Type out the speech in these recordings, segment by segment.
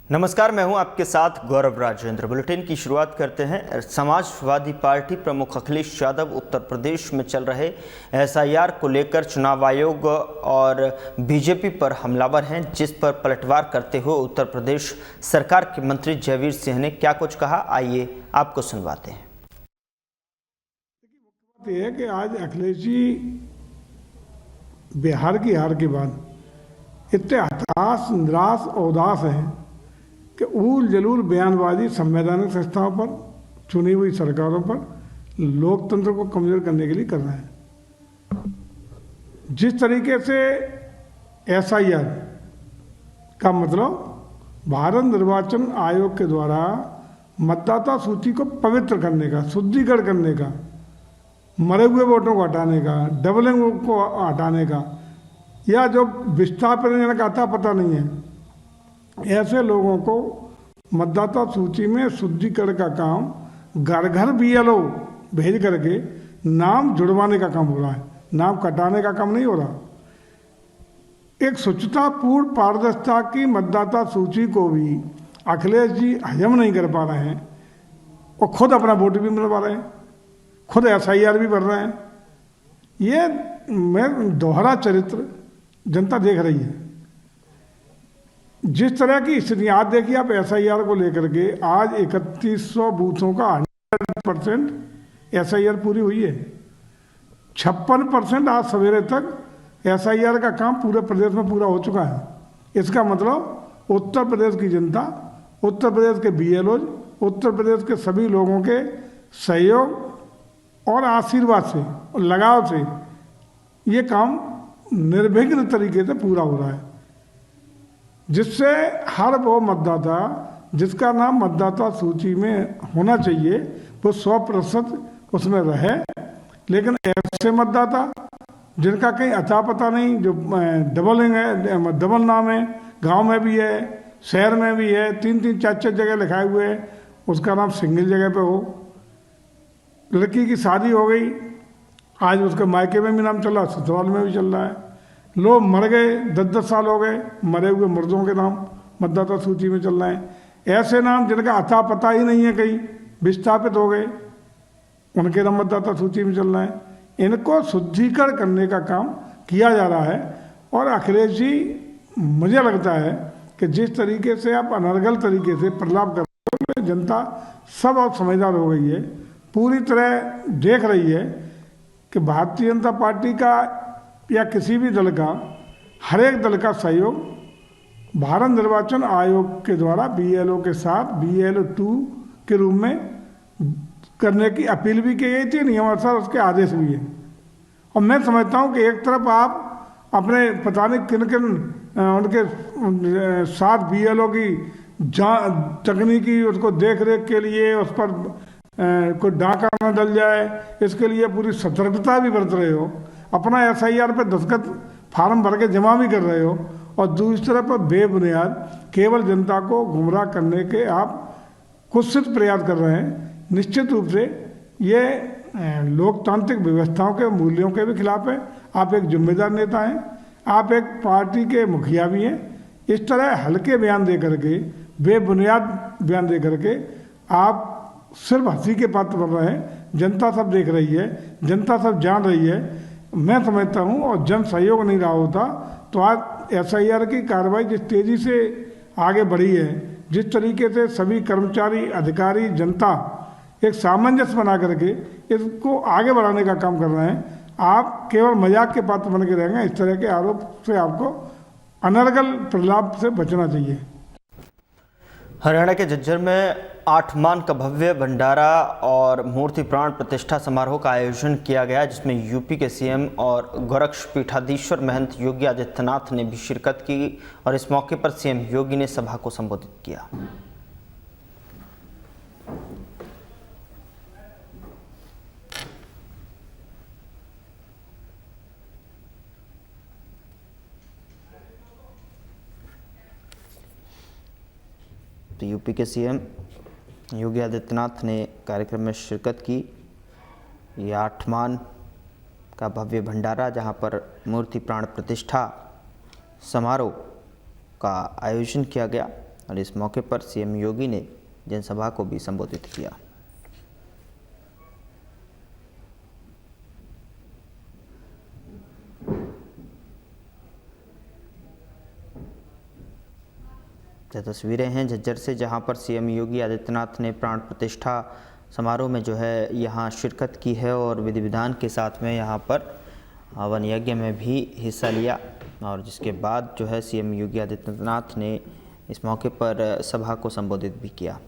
नमस्कार, मैं हूं आपके साथ गौरव राजेंद्र। बुलेटिन की शुरुआत करते हैं। समाजवादी पार्टी प्रमुख अखिलेश यादव उत्तर प्रदेश में चल रहे एसआईआर को लेकर चुनाव आयोग और बीजेपी पर हमलावर हैं, जिस पर पलटवार करते हुए उत्तर प्रदेश सरकार के मंत्री जयवीर सिंह ने क्या कुछ कहा, आइए आपको सुनवाते हैं। ये है कि आज अखिलेश जी बिहार की हार के बाद इतने हताश, निराश और उदास हैं कि ऊल जलूल बयानबाजी संवैधानिक संस्थाओं पर, चुनी हुई सरकारों पर, लोकतंत्र को कमजोर करने के लिए कर रहे हैं। जिस तरीके से एसआईआर का मतलब भारत निर्वाचन आयोग के द्वारा मतदाता सूची को पवित्र करने का, शुद्धिकरण करने का, मरे हुए वोटों को हटाने का, डबलिंग को हटाने का, या जो विस्थापित का अता पता नहीं है, ऐसे लोगों को मतदाता सूची में शुद्धिकरण का काम घर घर बीएलओ भेज करके नाम जुड़वाने का काम हो रहा है, नाम कटाने का काम नहीं हो रहा। एक स्वच्छतापूर्ण पारदर्शिता की मतदाता सूची को भी अखिलेश जी हजम नहीं कर पा रहे हैं और खुद अपना वोट भी मिलवा रहे हैं, खुद एसआईआर भी भर रहे हैं। ये मैं दोहरा चरित्र जनता देख रही है। जिस तरह की स्थिति आज देखिए आप एसआईआर को लेकर के, आज 3100 बूथों का 100% एसआईआर पूरी हुई है। 56% आज सवेरे तक एसआईआर का काम पूरे प्रदेश में पूरा हो चुका है। इसका मतलब उत्तर प्रदेश की जनता, उत्तर प्रदेश के बीएलओ, उत्तर प्रदेश के सभी लोगों के सहयोग और आशीर्वाद से और लगाव से ये काम निर्विघ्न तरीके से पूरा हो रहा है, जिससे हर वो मतदाता जिसका नाम मतदाता सूची में होना चाहिए वो 100% उसमें रहे। लेकिन ऐसे मतदाता जिनका कहीं अता पता नहीं, जो डबलिंग है, डबल नाम है, गांव में भी है, शहर में भी है, 3-3, 4-4 जगह लिखाए हुए है, उसका नाम सिंगल जगह पे हो। लड़की की शादी हो गई, आज उसके मायके में भी नाम चल रहा, ससुराल में भी चल रहा है। लोग मर गए, 10-10 साल हो गए, मरे हुए मर्दों के नाम मतदाता सूची में चल रहे हैं। ऐसे नाम जिनका अता पता ही नहीं है, कहीं विस्थापित हो गए, उनके नाम मतदाता सूची में चल रहे हैं। इनको शुद्धिकरण करने का काम किया जा रहा है। और अखिलेश जी, मुझे लगता है कि जिस तरीके से आप अनर्गल तरीके से प्रलाप कर रहे हो, जनता सब अब समझदार हो गई है, पूरी तरह देख रही है कि भारतीय जनता पार्टी का या किसी भी दल का, हर एक दल का सहयोग भारत निर्वाचन आयोग के द्वारा बीएलओ के साथ BLO 2 के रूप में करने की अपील भी की गई थी, नियमानुसार उसके आदेश भी है। और मैं समझता हूँ कि एक तरफ आप अपने पता नहीं किन किन उनके साथ BLO की तकनीकी उसको देख रेख के लिए उस पर कोई डाका न डल जाए, इसके लिए पूरी सतर्कता भी बरत रहे हो, अपना एसआईआर पे दस्तखत फार्म भर के जमा भी कर रहे हो, और दूसरी तरफ बेबुनियाद केवल जनता को गुमराह करने के आप कुत्सित प्रयास कर रहे हैं। निश्चित रूप से ये लोकतांत्रिक व्यवस्थाओं के मूल्यों के भी खिलाफ है। आप एक जिम्मेदार नेता हैं, आप एक पार्टी के मुखिया भी हैं। इस तरह हल्के बयान दे करके, बेबुनियाद बयान दे करके आप सिर्फ हंसी के पात्र बन रहे हैं। जनता सब देख रही है, जनता सब जान रही है। मैं समझता हूँ और जन सहयोग नहीं रहा होता तो आज एसआईआर की कार्रवाई जिस तेज़ी से आगे बढ़ी है, जिस तरीके से सभी कर्मचारी, अधिकारी, जनता एक सामंजस्य बना करके इसको आगे बढ़ाने का काम कर रहे हैं, आप केवल मजाक के पात्र बन के रहेंगे। इस तरह के आरोप से आपको अनर्गल प्रलाप से बचना चाहिए। हरियाणा के झज्जर में 8 मान का भव्य भंडारा और मूर्ति प्राण प्रतिष्ठा समारोह का आयोजन किया गया, जिसमें यूपी के सीएम और गोरक्ष पीठाधीश्वर महंत योगी आदित्यनाथ ने भी शिरकत की। और इस मौके पर सीएम योगी ने सभा को संबोधित किया। तो यूपी के सीएम योगी आदित्यनाथ ने कार्यक्रम में शिरकत की। ये 8 मान का भव्य भंडारा, जहां पर मूर्ति प्राण प्रतिष्ठा समारोह का आयोजन किया गया। और इस मौके पर सीएम योगी ने जनसभा को भी संबोधित किया। ये तस्वीरें हैं झज्जर से, जहां पर सीएम योगी आदित्यनाथ ने प्राण प्रतिष्ठा समारोह में जो है यहाँ शिरकत की है और विधि विधान के साथ में यहाँ पर हवन यज्ञ में भी हिस्सा लिया। और जिसके बाद जो है सीएम योगी आदित्यनाथ ने इस मौके पर सभा को संबोधित भी किया।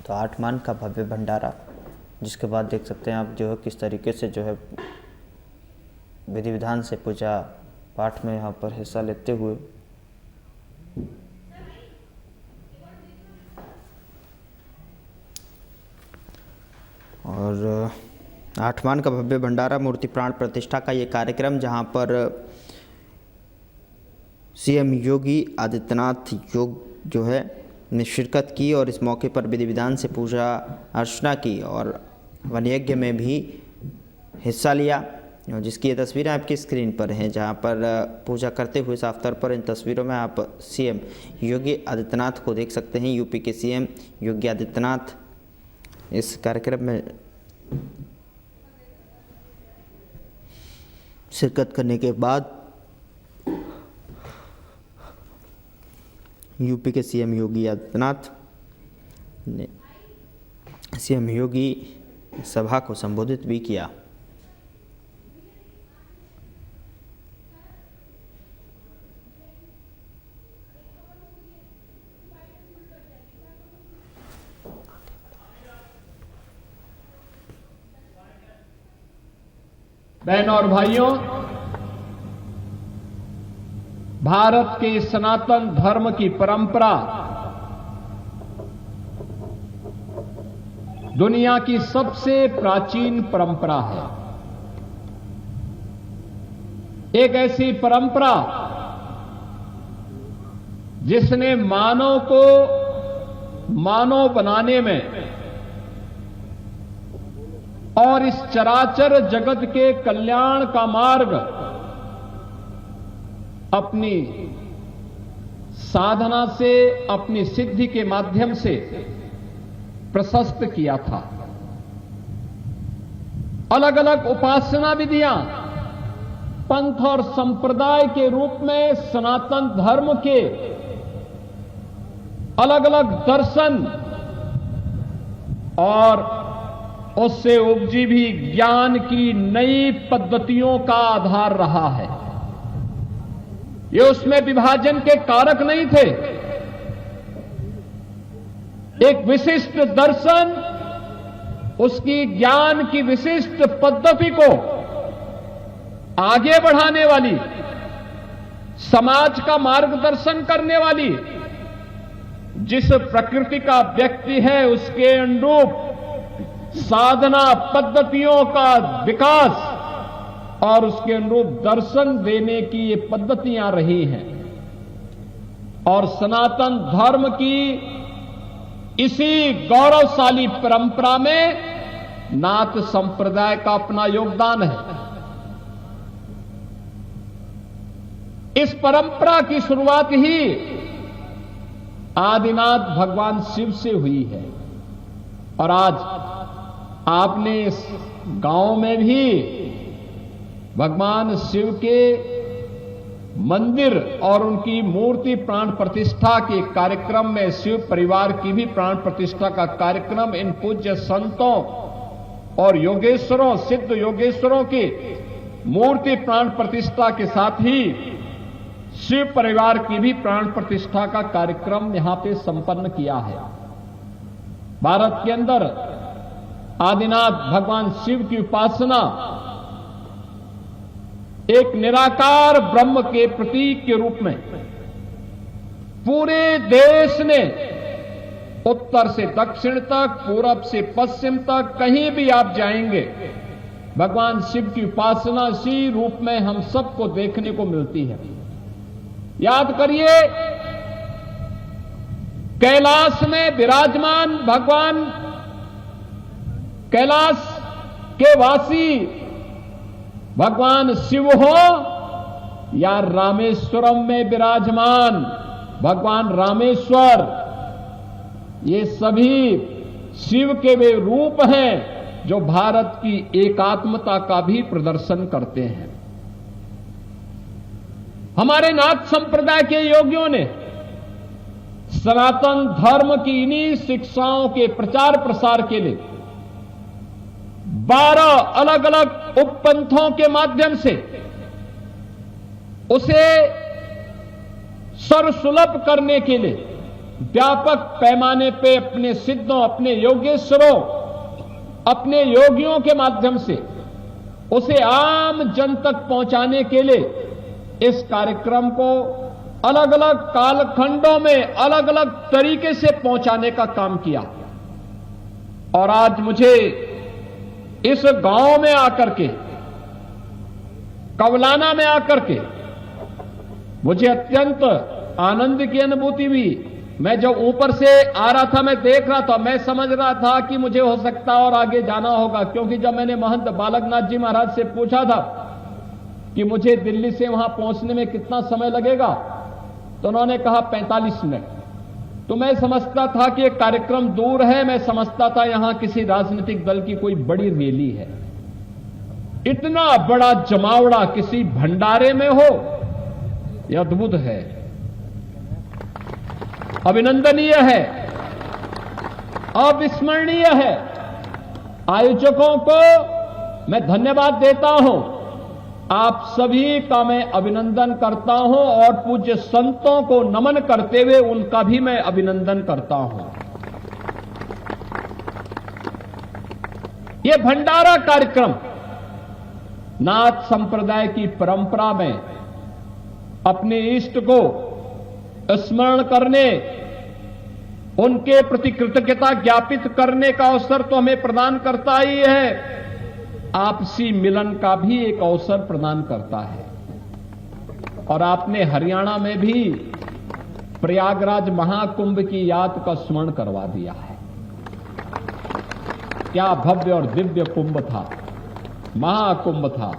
तो 8 मान का भव्य भंडारा, जिसके बाद देख सकते हैं आप जो है किस तरीके से जो है विधि विधान से पूजा पाठ में यहाँ पर हिस्सा लेते हुए और 8 मान का भव्य भंडारा मूर्ति प्राण प्रतिष्ठा का ये कार्यक्रम, जहाँ पर सीएम योगी आदित्यनाथ योग जो है ने शिरकत की और इस मौके पर विधि विधान से पूजा अर्चना की और वन यज्ञ में भी हिस्सा लिया, जिसकी ये तस्वीरें आपकी स्क्रीन पर हैं, जहां पर पूजा करते हुए साफ तौर पर इन तस्वीरों में आप सीएम योगी आदित्यनाथ को देख सकते हैं। यूपी के सीएम योगी आदित्यनाथ इस कार्यक्रम में शिरकत करने के बाद यूपी के सीएम योगी आदित्यनाथ ने सीएम योगी सभा को संबोधित भी किया। बहनों और भाइयों, भारत के सनातन धर्म की परंपरा दुनिया की सबसे प्राचीन परंपरा है। एक ऐसी परंपरा जिसने मानव को मानव बनाने में और इस चराचर जगत के कल्याण का मार्ग अपनी साधना से, अपनी सिद्धि के माध्यम से प्रशस्त किया था। अलग अलग उपासना विधियां पंथ और संप्रदाय के रूप में सनातन धर्म के अलग अलग दर्शन और उससे उपजी भी ज्ञान की नई पद्धतियों का आधार रहा है। ये उसमें विभाजन के कारक नहीं थे। एक विशिष्ट दर्शन उसकी ज्ञान की विशिष्ट पद्धति को आगे बढ़ाने वाली, समाज का मार्गदर्शन करने वाली, जिस प्रकृति का व्यक्ति है उसके अनुरूप साधना पद्धतियों का विकास और उसके अनुरूप दर्शन देने की ये पद्धतियां रही हैं। और सनातन धर्म की इसी गौरवशाली परंपरा में नाथ संप्रदाय का अपना योगदान है। इस परंपरा की शुरुआत ही आदिनाथ भगवान शिव से हुई है और आज आपने इस गांव में भी भगवान शिव के मंदिर और उनकी मूर्ति प्राण प्रतिष्ठा के कार्यक्रम में शिव परिवार की भी प्राण प्रतिष्ठा का कार्यक्रम इन पूज्य संतों और योगेश्वरों, सिद्ध योगेश्वरों की मूर्ति प्राण प्रतिष्ठा के साथ ही शिव परिवार की भी प्राण प्रतिष्ठा का कार्यक्रम यहां पे संपन्न किया है। भारत के अंदर आदिनाथ भगवान शिव की उपासना एक निराकार ब्रह्म के प्रतीक के रूप में पूरे देश ने उत्तर से दक्षिण तक, पूरब से पश्चिम तक कहीं भी आप जाएंगे भगवान शिव की उपासना इसी रूप में हम सबको देखने को मिलती है। याद करिए, कैलाश में विराजमान भगवान, कैलाश के वासी भगवान शिव हो या रामेश्वरम में विराजमान भगवान रामेश्वर, ये सभी शिव के वे रूप हैं जो भारत की एकात्मता का भी प्रदर्शन करते हैं। हमारे नाथ संप्रदाय के योगियों ने सनातन धर्म की इन्हीं शिक्षाओं के प्रचार प्रसार के लिए 12 अलग अलग उपपंथों के माध्यम से उसे सर्वसुलभ करने के लिए व्यापक पैमाने पे अपने सिद्धों, अपने योगेश्वरों, अपने योगियों के माध्यम से उसे आम जन तक पहुंचाने के लिए इस कार्यक्रम को अलग अलग कालखंडों में अलग अलग तरीके से पहुंचाने का काम किया। और आज मुझे इस गांव में आकर के, कवलाना में आकर के मुझे अत्यंत आनंद की अनुभूति हुई। मैं जब ऊपर से आ रहा था, मैं देख रहा था, मैं समझ रहा था कि मुझे हो सकता और आगे जाना होगा, क्योंकि जब मैंने महंत बालकनाथ जी महाराज से पूछा था कि मुझे दिल्ली से वहां पहुंचने में कितना समय लगेगा, तो उन्होंने कहा 45 मिनट। तो मैं समझता था कि एक कार्यक्रम दूर है, मैं समझता था यहां किसी राजनीतिक दल की कोई बड़ी रैली है। इतना बड़ा जमावड़ा किसी भंडारे में हो, यह अद्भुत है, अभिनंदनीय है, अविस्मरणीय है। आयोजकों को मैं धन्यवाद देता हूं, आप सभी का मैं अभिनंदन करता हूं और पूज्य संतों को नमन करते हुए उनका भी मैं अभिनंदन करता हूं। यह भंडारा कार्यक्रम नाथ संप्रदाय की परंपरा में अपने इष्ट को स्मरण करने, उनके प्रति कृतज्ञता ज्ञापित करने का अवसर तो हमें प्रदान करता ही है, आपसी मिलन का भी एक अवसर प्रदान करता है। और आपने हरियाणा में भी प्रयागराज महाकुंभ की याद का स्मरण करवा दिया है। क्या भव्य और दिव्य कुंभ था, महाकुंभ था,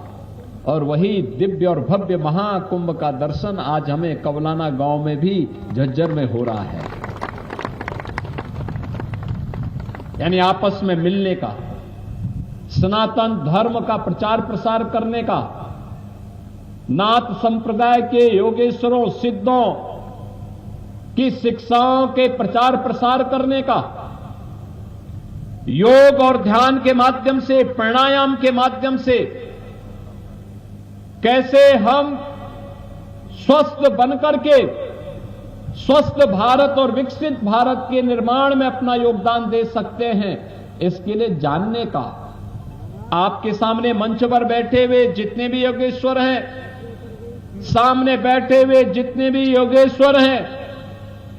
और वही दिव्य और भव्य महाकुंभ का दर्शन आज हमें कवलाना गांव में भी झज्जर में हो रहा है। यानी आपस में मिलने का, सनातन धर्म का प्रचार प्रसार करने का, नाथ संप्रदाय के योगेश्वरों, सिद्धों की शिक्षाओं के प्रचार प्रसार करने का, योग और ध्यान के माध्यम से, प्राणायाम के माध्यम से कैसे हम स्वस्थ बनकर के स्वस्थ भारत और विकसित भारत के निर्माण में अपना योगदान दे सकते हैं, इसके लिए जानने का। आपके सामने मंच पर बैठे हुए जितने भी योगेश्वर हैं, सामने बैठे हुए जितने भी योगेश्वर हैं,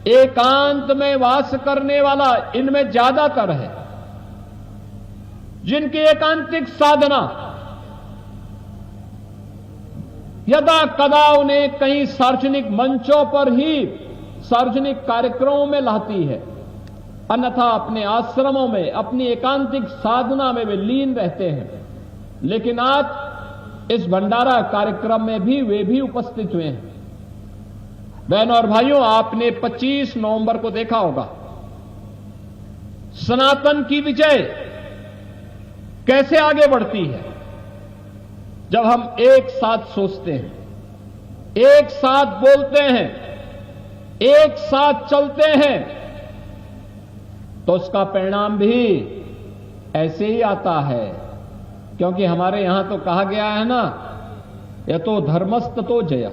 एकांत में वास करने वाला इनमें ज्यादातर है, जिनकी एकांतिक साधना यदा कदा उन्हें कई सार्वजनिक मंचों पर ही, सार्वजनिक कार्यक्रमों में लाती है, अन्यथा अपने आश्रमों में, अपनी एकांतिक साधना में वे लीन रहते हैं। लेकिन आज इस भंडारा कार्यक्रम में भी वे भी उपस्थित हुए हैं। बहनों और भाइयों, आपने 25 नवंबर को देखा होगा सनातन की विजय कैसे आगे बढ़ती है। जब हम एक साथ सोचते हैं, एक साथ बोलते हैं, एक साथ चलते हैं, तो उसका परिणाम भी ऐसे ही आता है। क्योंकि हमारे यहां तो कहा गया है ना, यतो धर्मस्त तो जय,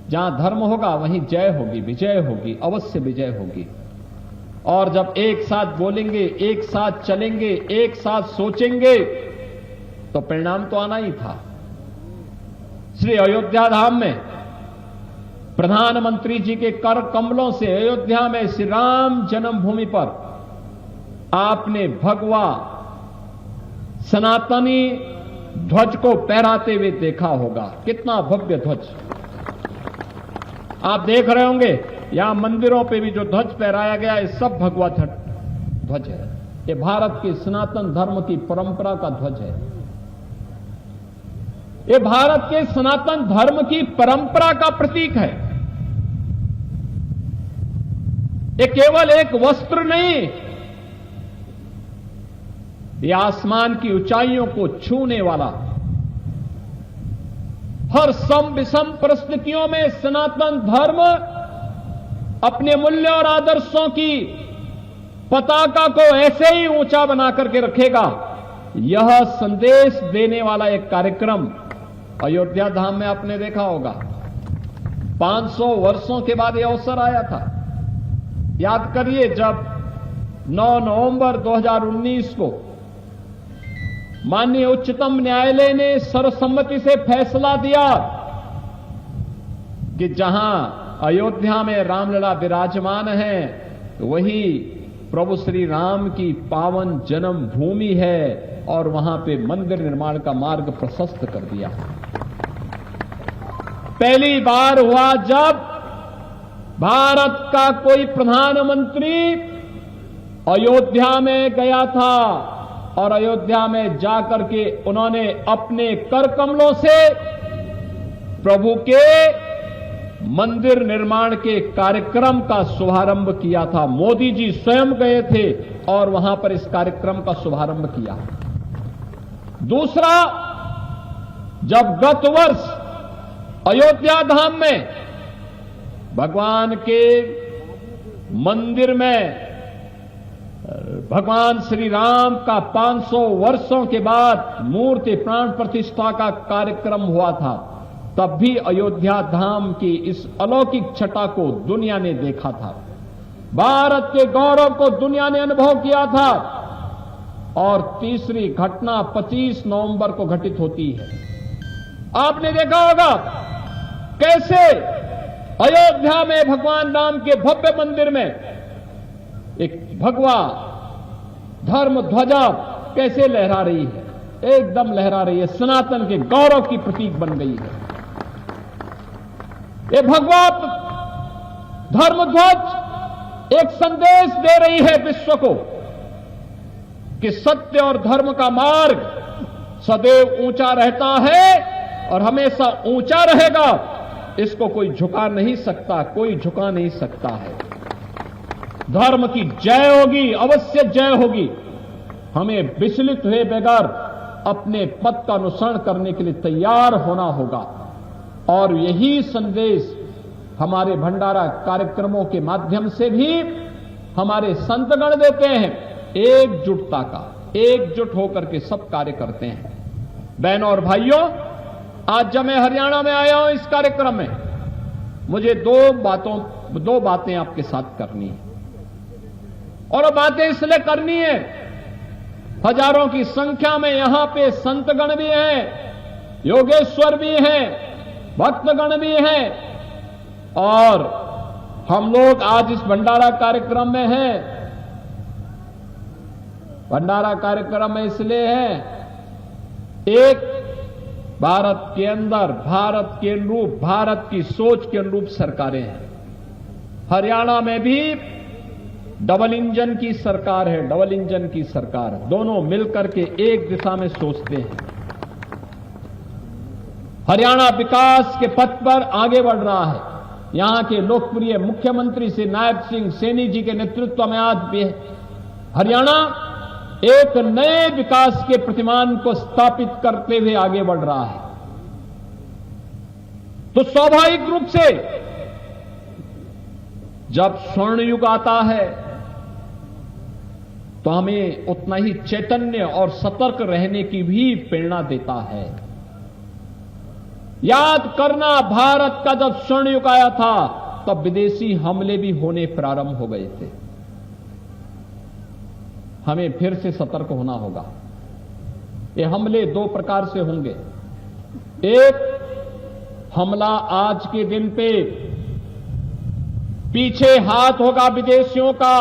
जहां धर्म होगा वहीं जय होगी, विजय होगी, अवश्य विजय होगी। और जब एक साथ बोलेंगे, एक साथ चलेंगे, एक साथ सोचेंगे, तो परिणाम तो आना ही था। श्री अयोध्या धाम में प्रधानमंत्री जी के कर कमलों से अयोध्या में श्री राम जन्मभूमि पर आपने भगवा सनातनी ध्वज को फहराते हुए देखा होगा। कितना भव्य ध्वज आप देख रहे होंगे। यहां मंदिरों पे भी जो ध्वज फहराया गया है सब भगवा ध्वज है। ये भारत के सनातन धर्म की परंपरा का ध्वज है। ये भारत के सनातन धर्म की परंपरा का प्रतीक है। ये केवल एक वस्त्र नहीं, ये आसमान की ऊंचाइयों को छूने वाला, हर सम विषम परिस्थितियों में सनातन धर्म अपने मूल्य और आदर्शों की पताका को ऐसे ही ऊंचा बना करके रखेगा। यह संदेश देने वाला एक कार्यक्रम अयोध्या धाम में आपने देखा होगा। 500 वर्षों के बाद यह अवसर आया था। याद करिए, जब 9 नवंबर 2019 को माननीय उच्चतम न्यायालय ने सर्वसम्मति से फैसला दिया कि जहां अयोध्या में रामलला विराजमान है वही प्रभु श्री राम की पावन जन्म भूमि है, और वहां पे मंदिर निर्माण का मार्ग प्रशस्त कर दिया। पहली बार हुआ जब भारत का कोई प्रधानमंत्री अयोध्या में गया था और अयोध्या में जाकर के उन्होंने अपने कर कमलों से प्रभु के मंदिर निर्माण के कार्यक्रम का शुभारंभ किया था। मोदी जी स्वयं गए थे और वहां पर इस कार्यक्रम का शुभारंभ किया। दूसरा, जब गत वर्ष अयोध्या धाम में भगवान के मंदिर में भगवान श्री राम का 500 वर्षों के बाद मूर्ति प्राण प्रतिष्ठा का कार्यक्रम हुआ था, तब भी अयोध्या धाम की इस अलौकिक छटा को दुनिया ने देखा था। भारत के गौरव को दुनिया ने अनुभव किया था। और तीसरी घटना 25 नवंबर को घटित होती है। आपने देखा होगा कैसे अयोध्या में भगवान राम के भव्य मंदिर में एक भगवा धर्म ध्वजा कैसे लहरा रही है, एकदम लहरा रही है, सनातन के गौरव की प्रतीक बन गई है। ये भगवा धर्म ध्वज एक संदेश दे रही है विश्व को कि सत्य और धर्म का मार्ग सदैव ऊंचा रहता है और हमेशा ऊंचा रहेगा। इसको कोई झुका नहीं सकता, कोई झुका नहीं सकता है। धर्म की जय होगी, अवश्य जय होगी। हमें विचलित हुए बगैर अपने पथ का अनुसरण करने के लिए तैयार होना होगा। और यही संदेश हमारे भंडारा कार्यक्रमों के माध्यम से भी हमारे संतगण देते हैं। एकजुटता का, एकजुट होकर के सब कार्य करते हैं। बहनों और भाइयों, आज जब मैं हरियाणा में आया हूं इस कार्यक्रम में, मुझे दो बातें आपके साथ करनी है। और वो बातें इसलिए करनी है, हजारों की संख्या में यहां पे संतगण भी हैं, योगेश्वर भी हैं, भक्तगण भी हैं, और हम लोग आज इस भंडारा कार्यक्रम में हैं। भंडारा कार्यक्रम में इसलिए है, एक भारत के अंदर भारत के अनुरूप, भारत की सोच के अनुरूप सरकारें हैं। हरियाणा में भी डबल इंजन की सरकार है, डबल इंजन की सरकार, दोनों मिलकर के एक दिशा में सोचते हैं। हरियाणा विकास के पथ पर आगे बढ़ रहा है। यहां के लोकप्रिय मुख्यमंत्री श्री नायब सिंह सैनी जी के नेतृत्व में आज भी हरियाणा एक नए विकास के प्रतिमान को स्थापित करते हुए आगे बढ़ रहा है। तो स्वाभाविक रूप से जब स्वर्ण युग आता है तो हमें उतना ही चैतन्य और सतर्क रहने की भी प्रेरणा देता है। याद करना, भारत का जब स्वर्ण युग आया था तब विदेशी हमले भी होने प्रारंभ हो गए थे। हमें फिर से सतर्क होना होगा। ये हमले दो प्रकार से होंगे। एक हमला आज के दिन पे पीछे हाथ होगा विदेशियों का,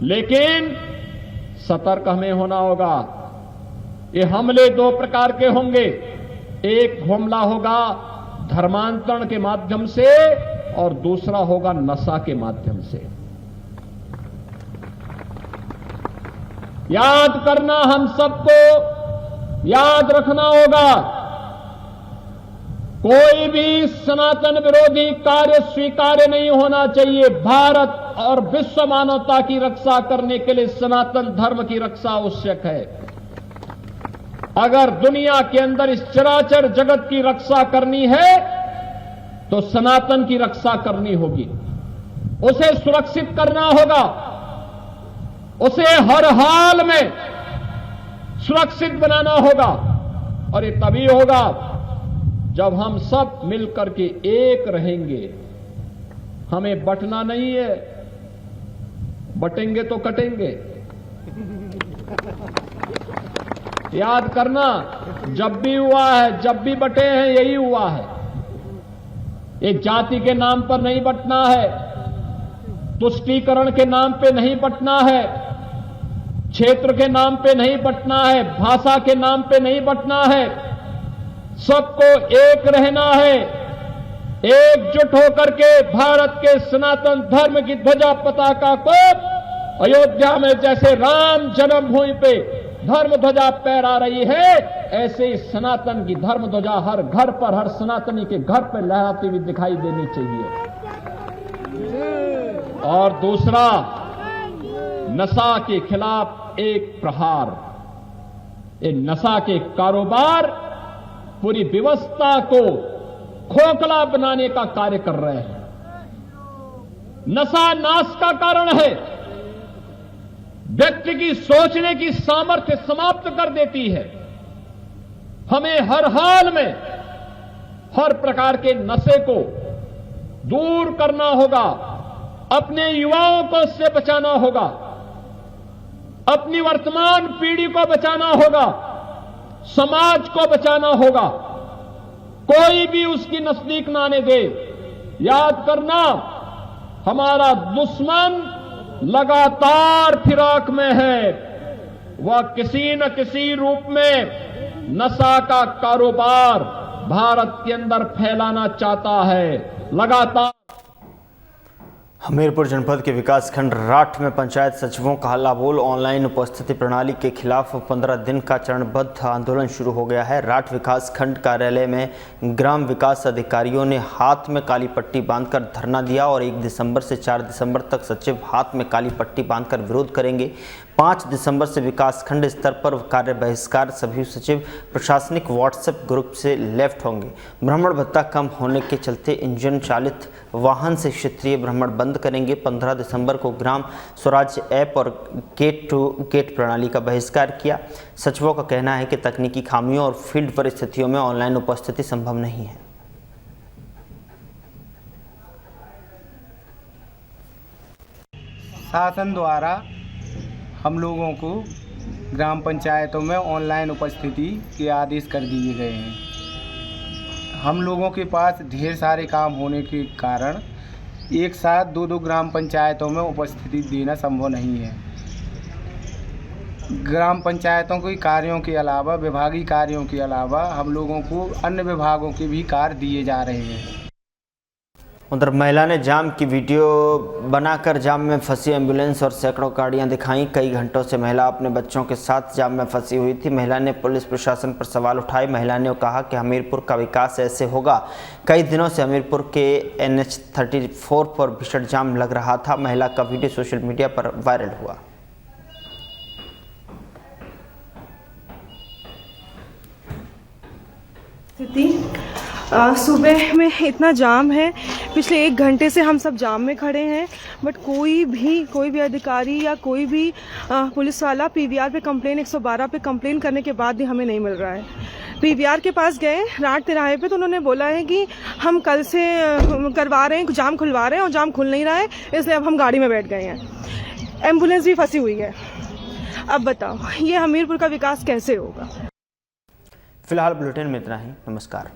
लेकिन सतर्क हमें होना होगा। ये हमले दो प्रकार के होंगे। एक हमला होगा धर्मांतरण के माध्यम से और दूसरा होगा नशा के माध्यम से। याद करना, हम सबको याद रखना होगा, कोई भी सनातन विरोधी कार्य स्वीकार्य नहीं होना चाहिए। भारत और विश्व मानवता की रक्षा करने के लिए सनातन धर्म की रक्षा आवश्यक है। अगर दुनिया के अंदर इस चराचर जगत की रक्षा करनी है तो सनातन की रक्षा करनी होगी, उसे सुरक्षित करना होगा, उसे हर हाल में सुरक्षित बनाना होगा। और ये तभी होगा जब हम सब मिलकर के एक रहेंगे। हमें बंटना नहीं है, बटेंगे तो कटेंगे। याद करना, जब भी हुआ है, जब भी बटे हैं, यही हुआ है। एक जाति के नाम पर नहीं बंटना है, तुष्टीकरण के नाम पे नहीं बंटना है, क्षेत्र के नाम पे नहीं बंटना है, भाषा के नाम पे नहीं बंटना है। सबको एक रहना है, एकजुट होकर के भारत के सनातन धर्म की ध्वजा पताका को अयोध्या में जैसे राम जन्मभूमि पे धर्म ध्वजा फहरा रही है, ऐसे ही सनातन की धर्म ध्वजा हर घर पर, हर सनातनी के घर पर लहराती हुई दिखाई देनी चाहिए। और दूसरा, नशा के खिलाफ एक प्रहार। ये नशा के कारोबार पूरी व्यवस्था को खोखला बनाने का कार्य कर रहे हैं। नशा नाश का कारण है, व्यक्ति की सोचने की सामर्थ्य समाप्त कर देती है। हमें हर हाल में हर प्रकार के नशे को दूर करना होगा, अपने युवाओं को इससे बचाना होगा, अपनी वर्तमान पीढ़ी को बचाना होगा, समाज को बचाना होगा। कोई भी उसकी नजदीक ना आने दे। याद करना, हमारा दुश्मन लगातार फिराक में है। वह किसी न किसी रूप में नशा का कारोबार भारत के अंदर फैलाना चाहता है लगातार। हमीरपुर जनपद के विकासखंड राठ में पंचायत सचिवों का हल्ला बोल। ऑनलाइन उपस्थिति प्रणाली के खिलाफ 15 दिन का चरणबद्ध आंदोलन शुरू हो गया है। राठ विकासखंड कार्यालय में ग्राम विकास अधिकारियों ने हाथ में काली पट्टी बांधकर धरना दिया और 1 दिसंबर से 4 दिसंबर तक सचिव हाथ में काली पट्टी बांधकर विरोध करेंगे। 5 दिसंबर से विकासखंड स्तर पर कार्य बहिष्कार। सभी सचिव प्रशासनिक व्हाट्सएप ग्रुप से लेफ्ट होंगे। भ्रमण भत्ता कम होने के चलते इंजन चालित वाहन से क्षेत्रीय भ्रमण बंद करेंगे। 15 दिसंबर को ग्राम स्वराज ऐप और गेट टू गेट प्रणाली का बहिष्कार किया। सचिवों का कहना है कि तकनीकी खामियों और फील्ड परिस्थितियों में ऑनलाइन उपस्थिति संभव नहीं है। शासन द्वारा हम लोगों को ग्राम पंचायतों में ऑनलाइन उपस्थिति के आदेश कर दिए गए हैं। हम लोगों के पास ढेर सारे काम होने के कारण एक साथ 2-2 ग्राम पंचायतों में उपस्थिति देना संभव नहीं है। ग्राम पंचायतों के कार्यों के अलावा, विभागीय कार्यों के अलावा हम लोगों को अन्य विभागों के भी कार्य दिए जा रहे हैं। उधर महिला ने जाम की वीडियो बनाकर जाम में फंसी एम्बुलेंस और सैकड़ों गाड़ियां दिखाई। कई घंटों से महिला अपने बच्चों के साथ जाम में फंसी हुई थी। महिला ने पुलिस प्रशासन पर सवाल उठाए। महिला ने कहा कि हमीरपुर का विकास ऐसे होगा। कई दिनों से हमीरपुर के NH 34 पर भीषण जाम लग रहा था। महिला का वीडियो सोशल मीडिया पर वायरल हुआ। सुबह में इतना जाम है, पिछले 1 घंटे से हम सब जाम में खड़े हैं, बट कोई भी अधिकारी या कोई भी पुलिस वाला PVR पे कंप्लेन 112 पे कंप्लेन करने के बाद भी हमें नहीं मिल रहा है। PVR के पास गए राठ तिराहे पे, तो उन्होंने बोला है कि हम कल से करवा रहे हैं, जाम खुलवा रहे हैं और जाम खुल नहीं रहा है, इसलिए अब हम गाड़ी में बैठ गए हैं। एम्बुलेंस भी फंसी हुई है। अब बताओ ये हमीरपुर का विकास कैसे होगा। फिलहाल बुलेटिन में इतना ही। नमस्कार।